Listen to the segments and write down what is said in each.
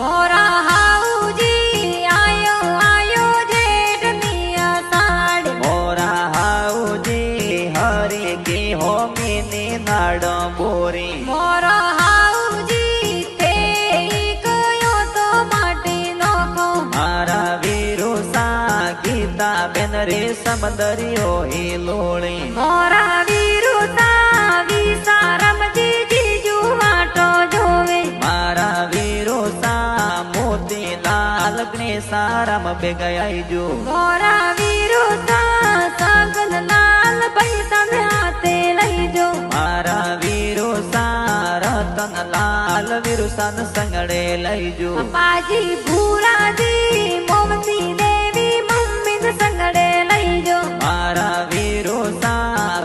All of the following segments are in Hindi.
मोरा हाऊजी आयो आयो जेठ मिया साड़ मोरा हाऊजी हरे के हो मैंने नाड़ बोरी मोरा हाऊजी ते कयो तो माटे नोखो मारा वीरो सा गीता बेन रे समदरियो ही लोड़ी मोरा वीरो सा विसारम जीजू वाटो जोवे मारा वीरो सा मोती लाल गणेशाराम बेगयाई जो मोरा वीरो सा सागन लाल पैसन हाथे लई जो मारा वीरो सा रतन लाल वीरुसन संगड़े लई जो पाजी भूरा जी मोमती देवी मम्मी संगड़े लई जो मारा वीरो सा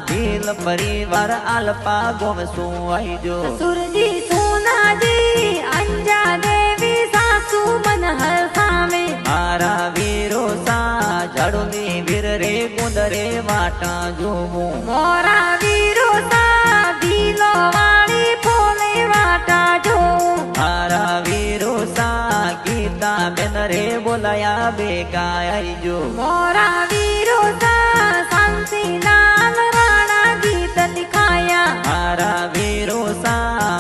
भील परिवार अल्पा गोम सुई जो सुरजी सोना जी अंजा देवी सासू मन हर सामे मारा वीरो सा झड़ोली वीर रे गुंदरे वाटा जोमू मोरा वीरो सा दिलो वाली फोले वाटा जो मारा वीरो सा गीता बेन रे बोलाया बेगाई जो मोरा वीरो सा शांति लाल राणा गीत लिखाया मारा वीरो सा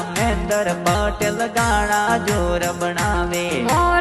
महेंद्र पटेल गाना जोर बनावे मोरा